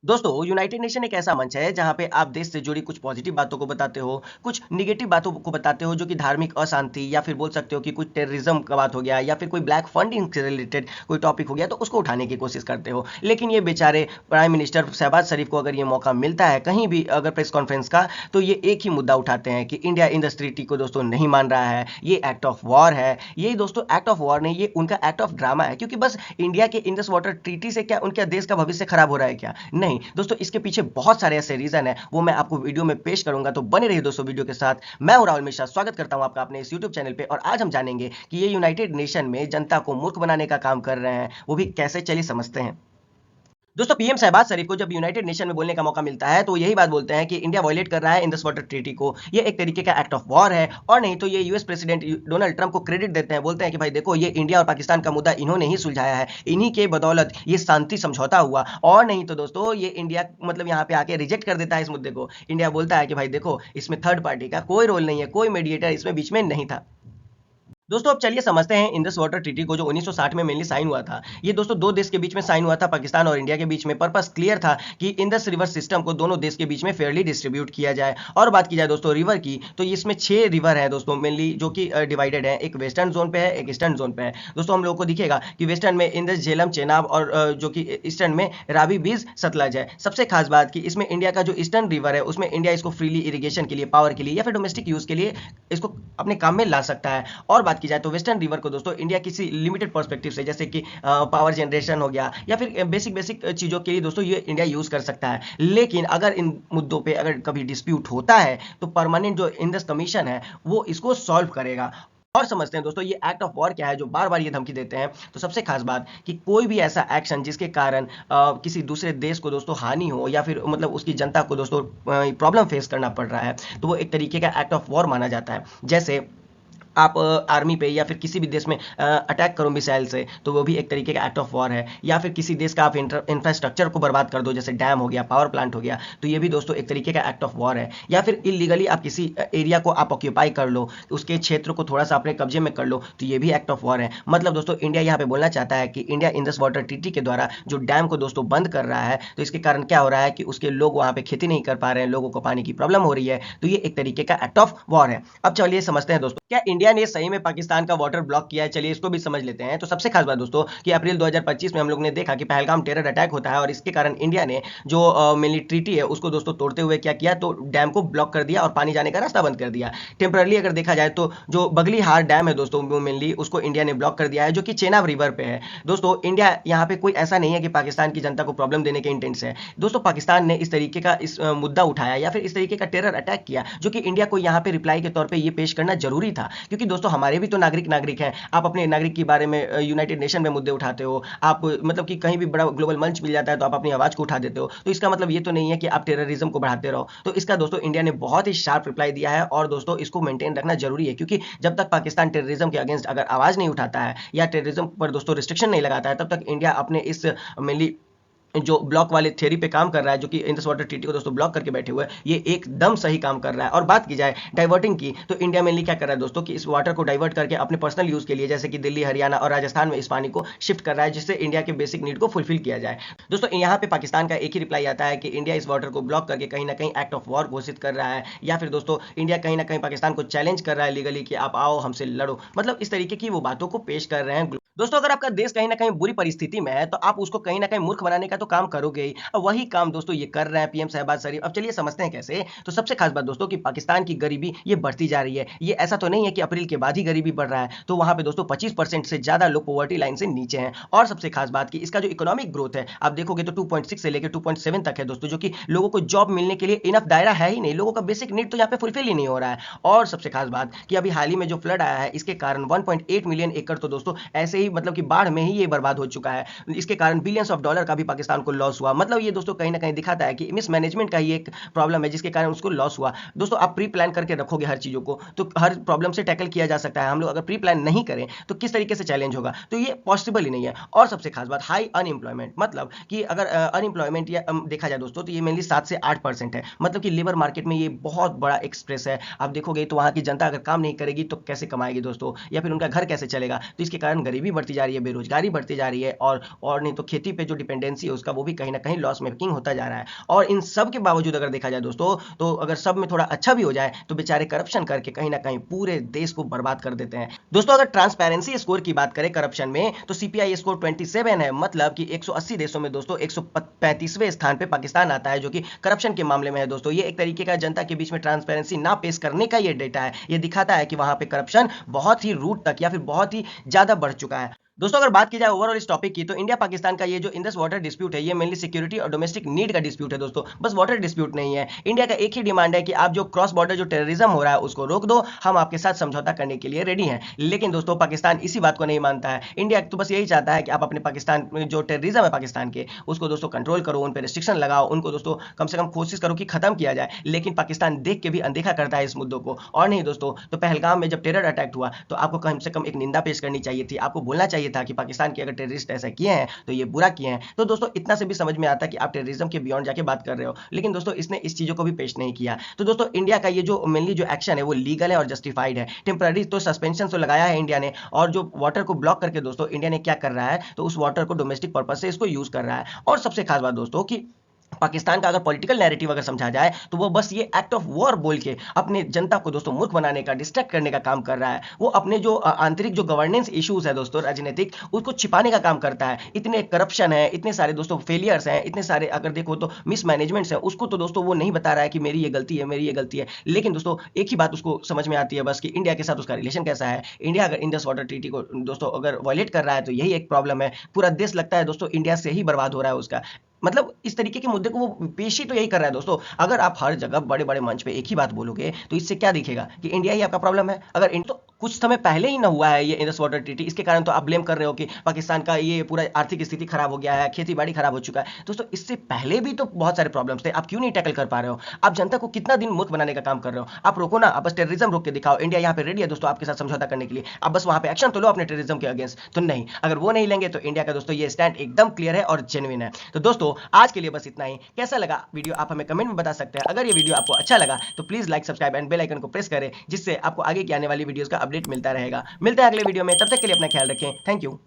दोस्तों United nation एक ऐसा मंच है जहां पे आप देश से जुड़ी कुछ पॉजिटिव बातों को बताते हो, कुछ निगेटिव बातों को बताते हो जो कि धार्मिक अशांति या फिर बोल सकते हो कि कुछ टेररिज्म का बात हो गया या फिर कोई ब्लैक फंडिंग से रिलेटेड कोई टॉपिक हो गया तो उसको उठाने की कोशिश करते हो। लेकिन ये बेचारे प्राइम मिनिस्टर शहबाज शरीफ को अगर ये मौका मिलता है कहीं भी अगर प्रेस कॉन्फ्रेंस का, तो ये एक ही मुद्दा उठाते हैं कि इंडिया इन द ट्रीटी को दोस्तों नहीं मान रहा है, ये एक्ट ऑफ वॉर है। ये दोस्तों एक्ट ऑफ वॉर नहीं, ये उनका एक्ट ऑफ ड्रामा है, क्योंकि बस इंडिया के इंडस वाटर ट्रीटी से क्या उनके देश का भविष्य खराब हो रहा है क्या? नहीं दोस्तों, इसके पीछे बहुत सारे ऐसे रीजन है, वो मैं आपको वीडियो में पेश करूंगा, तो बने रहिए दोस्तों वीडियो के साथ। मैं हूं राहुल मिश्रा, स्वागत करता हूं आपका अपने इस यूट्यूब चैनल पे। और आज हम जानेंगे कि ये यूनाइटेड नेशन में जनता को मूर्ख बनाने का काम कर रहे हैं, वो भी कैसे, चलिए समझते हैं। दोस्तों पीएम शहबाज शरीफ को जब यूनाइटेड नेशन में बोलने का मौका मिलता है तो यही बात बोलते हैं कि इंडिया वायलेट कर रहा है इंडस वाटर ट्रीटी को, ये एक तरीके का एक्ट ऑफ वॉर है। और नहीं तो ये यूएस प्रेसिडेंट डोनाल्ड ट्रंप को क्रेडिट देते हैं, बोलते हैं कि भाई देखो, ये इंडिया और पाकिस्तान का मुद्दा इन्होंने ही सुलझाया है, इन्हीं के बदौलत ये शांति समझौता हुआ। और नहीं तो दोस्तों ये इंडिया मतलब यहाँ पे आके रिजेक्ट कर देता है इस मुद्दे को। इंडिया बोलता है कि भाई देखो, इसमें थर्ड पार्टी का कोई रोल नहीं है, कोई मीडिएटर इसमें बीच में नहीं था। दोस्तों अब चलिए समझते हैं इंडस वाटर ट्रीटी को, जो 1960 में मेनली साइन हुआ था। ये दोस्तों दो देश के बीच में साइन हुआ था, पाकिस्तान और इंडिया के बीच में। पर्पस क्लियर था कि इंडस रिवर सिस्टम को दोनों देश के बीच में फेयरली डिस्ट्रीब्यूट किया जाए। और बात की जाए दोस्तों रिवर की, तो इसमें 6 रिवर है दोस्तों मेनली, जो कि डिवाइडेड है। एक वेस्टर्न जोन पे है, एक ईस्टर्न जोन पे है। दोस्तों हम लोग को दिखेगा कि वेस्टर्न में इंडस, झेलम, चेनाब, और जो कि ईस्टर्न में रावी, बीज, सतलज है। सबसे खास बात कि इसमें इंडिया का जो ईस्टर्न रिवर है उसमें इंडिया इसको फ्रीली इरिगेशन के लिए, पावर के लिए या फिर डोमेस्टिक यूज के लिए इसको अपने काम में ला सकता है। और बात की जाए तो वेस्टर्न रिवर को दोस्तों इंडिया किसी लिमिटेड पर्सपेक्टिव से, जैसे कि पावर जनरेशन हो गया या फिर बेसिक बेसिक चीजों के लिए दोस्तों ये इंडिया यूज कर सकता है। लेकिन अगर इन मुद्दों पे अगर कभी डिस्प्यूट होता है तो परमानेंट जो इंडस कमीशन है वो इसको सॉल्व करेगा। और समझते हैं दोस्तों ये एक्ट ऑफ वॉर क्या है जो बार बार ये धमकी देते हैं। तो सबसे खास बात कि कोई भी ऐसा एक्शन जिसके कारण किसी दूसरे देश को दोस्तों हानि हो या फिर मतलब उसकी जनता को दोस्तों प्रॉब्लम फेस करना पड़ रहा है, तो वो एक तरीके का एक्ट ऑफ वॉर माना जाता है। जैसे आप आर्मी पे या फिर किसी भी देश में अटैक करो मिसाइल से, तो वो भी एक तरीके का एक्ट ऑफ वॉर है। या फिर किसी देश का आप इंफ्रास्ट्रक्चर को बर्बाद कर दो, जैसे डैम हो गया, पावर प्लांट हो गया, तो ये भी दोस्तों एक तरीके का एक्ट ऑफ वॉर है। या फिर इलीगली आप किसी एरिया को आप ऑक्यूपाई कर लो, उसके क्षेत्र को थोड़ा सा अपने कब्जे में कर लो, तो ये भी एक्ट ऑफ वॉर है। मतलब दोस्तों इंडिया यहाँ पे बोलना चाहता है कि इंडिया इंडस वाटर ट्रीटी के द्वारा जो डैम को दोस्तों बंद कर रहा है, तो इसके कारण क्या हो रहा है कि उसके लोग वहाँ पे खेती नहीं कर पा रहे हैं, लोगों को पानी की प्रॉब्लम हो रही है, तो ये एक तरीके का एक्ट ऑफ वॉर है। अब चलिए समझते हैं दोस्तों, क्या इंडिया ने सही में पाकिस्तान का वाटर ब्लॉक किया है? चलिए इसको भी समझ लेते हैं। तो सबसे खास बात दोस्तों कि अप्रैल 2025 में हम लोग ने देखा कि पहलगाम टेरर अटैक होता है, और इसके कारण इंडिया ने जो मेनली ट्रीटी है उसको दोस्तों तोड़ते हुए क्या किया, तो डैम को ब्लॉक कर दिया और पानी जाने का रास्ता बंद कर दिया। टेम्परली अगर देखा जाए तो जो बगली हार डैम है दोस्तों, वो मेनली उसको इंडिया ने ब्लॉक कर दिया है, जो कि चेनाब रिवर पे है। दोस्तों इंडिया यहाँ पे कोई ऐसा नहीं है कि पाकिस्तान की जनता को प्रॉब्लम देने के इंटेंट से है। दोस्तों पाकिस्तान ने इस तरीके का इस मुद्दा उठाया या फिर इस तरीके का टेरर अटैक किया, जो कि इंडिया को यहाँ पे रिप्लाई के तौर पे ये पेश करना जरूरी था। क्योंकि दोस्तों हमारे भी तो नागरिक हैं। आप अपने नागरिक के बारे में यूनाइटेड नेशन में मुद्दे उठाते हो, आप मतलब कि कहीं भी बड़ा ग्लोबल मंच मिल जाता है तो आप अपनी आवाज को उठा देते हो, तो इसका मतलब ये तो नहीं है कि आप टेररिज्म को बढ़ाते रहो। तो इसका दोस्तों इंडिया ने बहुत ही शार्प रिप्लाई दिया है, और दोस्तों इसको मेंटेन रखना जरूरी है, क्योंकि जब तक पाकिस्तान टेररिज्म के अगेंस्ट अगर आवाज नहीं उठाता है या टेररिज्म पर दोस्तों रिस्ट्रिक्शन नहीं लगाता है, तब तक इंडिया अपने इस मेनली जो ब्लॉक वाले थ्योरी पे काम कर रहा है, जो कि इंडस वाटर ट्रीटी को दोस्तों ब्लॉक करके बैठे हुए हैं, ये एकदम सही काम कर रहा है। और बात की जाए डाइवर्टिंग की, तो इंडिया मेनली क्या कर रहा है दोस्तों कि इस वाटर को डाइवर्ट करके अपने पर्सनल यूज के लिए, जैसे कि दिल्ली, हरियाणा और राजस्थान में इस पानी को शिफ्ट कर रहा है, जिससे इंडिया के बेसिक नीड को फुलफिल किया जाए। दोस्तों यहाँ पे पाकिस्तान का एक ही रिप्लाई आता है कि इंडिया इस वाटर को ब्लॉक करके कहीं ना कहीं एक्ट ऑफ वॉर घोषित कर रहा है, या फिर दोस्तों इंडिया कहीं ना कहीं पाकिस्तान को चैलेंज कर रहा है लीगली कि आप आओ हमसे लड़ो। मतलब इस तरीके की वो बातों को पेश कर रहे हैं। दोस्तों अगर आपका देश कहीं ना कहीं बुरी परिस्थिति में है तो आप उसको कहीं ना कहीं मूर्ख बनाने का तो काम करोगे ही, और वही काम दोस्तों ये कर रहे हैं पीएम शहबाज शरीफ। अब चलिए समझते हैं कैसे। तो सबसे खास बात दोस्तों कि पाकिस्तान की गरीबी ये बढ़ती जा रही है। ये ऐसा तो नहीं है कि अप्रैल के बाद ही गरीबी बढ़ रहा है, तो वहां पे दोस्तों 25% से ज्यादा लोग पॉवर्टी लाइन से नीचे हैं। और सबसे खास बात कि इसका जो इकोनॉमिक ग्रोथ है आप देखोगे तो 2.6 से लेकर 2.7 तक है दोस्तों, जो कि लोगों को जॉब मिलने के लिए इनफ दायरा है ही नहीं, लोगों का बेसिक नीड तो यहाँ पे फुलफिल ही नहीं हो रहा है। और सबसे खास बात कि अभी हाल ही में जो फ्लड आया है, इसके कारण 1.8 मिलियन एकड़ तो दोस्तों ऐसे ही मतलब कि बाढ़ में ही ये बर्बाद हो चुका है। इसके कारण बिलियंस ऑफ डॉलर का भी पाकिस्तान को लॉस हुआ। मतलब ये दोस्तों कहीं ना कहीं दिखाता है कि मिसमैनेजमेंट का ही एक प्रॉब्लम है, जिसके कारण उसको लॉस हुआ। दोस्तों आप प्री प्लान करके रखोगे हर चीजों को, तो हर प्रॉब्लम से टैकल किया जा सकता है। हम लोग अगर प्री प्लान नहीं करें तो किस तरीके से चैलेंज होगा, तो ये पॉसिबल ही नहीं है। और सबसे खास बात हाई अनएम्प्लॉयमेंट, मतलब कि अगर अनएम्प्लॉयमेंट या देखा जाए दोस्तों तो ये मेनली 7 से 8% है। मतलब कि लेबर मार्केट में ये बहुत बड़ा एक स्ट्रेस है। आप देखोगे तो वहां की जनता अगर काम नहीं करेगी तो कैसे कमाएगी दोस्तों, या फिर उनका घर कैसे चलेगा, तो इसके कारण गरीबी बढ़ती जा रही है, बेरोजगारी बढ़ती जा रही है, और नहीं तो खेती पे जो डिपेंडेंसी है उसका वो भी कहीं ना कहीं लॉस मेकिंग होता जा रहा है। और इन सब के बावजूद अगर देखा जाए दोस्तों, तो अगर सब में थोड़ा अच्छा भी हो जाए तो बेचारे करप्शन करके कहीं ना कहीं पूरे देश को बर्बाद कर देते हैं। दोस्तों अगर ट्रांसपेरेंसी स्कोर की बात करें करप्शन में, तो सीपीआई स्कोर 27 है, मतलब कि 180 देशों में दोस्तों 135वें स्थान पे पाकिस्तान आता है, जो कि करप्शन के मामले में है दोस्तों। ये एक तरीके का जनता के बीच में ट्रांसपेरेंसी ना पेश करने का ये डेटा है। ये दिखाता है कि वहां पे करप्शन बहुत ही रूट तक या फिर बहुत ही ज्यादा बढ़ चुका है। दोस्तों अगर बात की जाए ओवरऑल इस टॉपिक की, तो इंडिया पाकिस्तान का ये जो इंडस वाटर डिस्प्यूट है, ये मेनली सिक्योरिटी और डोमेस्टिक नीड का डिस्प्यूट है दोस्तों, बस वाटर डिस्प्यूट नहीं है। इंडिया का एक ही डिमांड है कि आप जो क्रॉस बॉर्डर जो टेररिज्म हो रहा है उसको रोक दो, हम आपके साथ समझौता करने के लिए रेडी हैं। लेकिन दोस्तों पाकिस्तान इसी बात को नहीं मानता है। इंडिया तो बस यही चाहता है कि आप अपने पाकिस्तान में जो टेररिज्म है पाकिस्तान के, उसको दोस्तों कंट्रोल करो, उन पर रिस्ट्रिक्शन लगाओ, उनको दोस्तों कम से कम कोशिश करो कि खत्म किया जाए। लेकिन पाकिस्तान देख के भी अनदेखा करता है इस मुद्दों को। और नहीं दोस्तों, तो पहलगाम में जब टेरर अटैक हुआ तो आपको कम से कम एक निंदा पेश करनी चाहिए थी, आपको बोलना चाहिए था कि पाकिस्तान के अगर टेररिस्ट ऐसा किए हैं तो ये बुरा किए हैं। तो दोस्तों इतना से भी समझ में आता है कि आप टेररिज्म के बियॉन्ड जाके बात कर रहे हो। लेकिन दोस्तों इसने इस चीजों को भी पेश नहीं किया। तो दोस्तों इंडिया का ये जो मेनली जो एक्शन है वो लीगल है और जस्टिफाइड है। टेम्पररी तो सस्पेंशन तो लगाया है इंडिया ने, और जो वाटर को ब्लॉक करके दोस्तों इंडिया ने क्या कर रहा है, तो उस वाटर को डोमेस्टिक पर्पज से इसको यूज कर रहा है। और सबसे खास बात दोस्तों कि पाकिस्तान का अगर पॉलिटिकल नैरेटिव अगर समझा जाए, तो वो बस ये एक्ट ऑफ वॉर बोल के अपने जनता को दोस्तों मूर्ख बनाने का, डिस्ट्रैक्ट करने का काम कर रहा है। वो अपने जो आंतरिक जो गवर्नेंस इश्यूज है दोस्तों राजनीतिक, उसको छिपाने का काम करता है। इतने करप्शन है, इतने सारे दोस्तों फेलियर्स हैं, इतने सारे अगर देखो तो मिसमैनेजमेंट्स है, उसको तो दोस्तों वो नहीं बता रहा है कि मेरी ये गलती है, मेरी ये गलती है। लेकिन दोस्तों एक ही बात उसको समझ में आती है बस, कि इंडिया के साथ उसका रिलेशन कैसा है। इंडिया अगर इंडस वाटर ट्रीटी को दोस्तों अगर वायलेट कर रहा है तो यही एक प्रॉब्लम है। पूरा देश लगता है दोस्तों इंडिया से ही बर्बाद हो रहा है उसका। मतलब इस तरीके के मुद्दे को वो पेश ही तो यही कर रहा है दोस्तों। अगर आप हर जगह बड़े बड़े मंच पे एक ही बात बोलोगे तो इससे क्या दिखेगा कि इंडिया ही आपका प्रॉब्लम है। अगर तो कुछ समय पहले ही ना हुआ है ये इंडस वाटर ट्रीटी, इसके कारण तो आप ब्लेम कर रहे हो कि पाकिस्तान का ये पूरा आर्थिक स्थिति खराब हो गया है, खेती बाड़ी खराब हो चुका है। दोस्तों इससे पहले भी तो बहुत सारे प्रॉब्लम्स थे, आप क्यों नहीं टैकल कर पा रहे हो? आप जनता को कितना दिन मूर्ख बनाने का काम कर रहे हो? आप रोको ना, आप बस टेररिज्म रोक के दिखाओ। इंडिया यहाँ पे रेडी है दोस्तों आपके साथ समझौता करने के लिए, आप बस वहां पे एक्शन तो लो अपने टेररिज्म के अगेंस्ट। तो नहीं, अगर वो नहीं लेंगे तो इंडिया का दोस्तों ये स्टैंड एकदम क्लियर है और जेन्युइन है। तो दोस्तों आज के लिए बस इतना ही। कैसा लगा वीडियो आप हमें कमेंट में बता सकते हैं। अगर ये वीडियो आपको अच्छा लगा तो please like, subscribe and bell icon को प्रेस करें, जिससे आपको आगे की आने वाली वीडियोस का अपडेट मिलता रहेगा। मिलते हैं अगले वीडियो में, तब तक के लिए अपना ख्याल रखें। Thank you.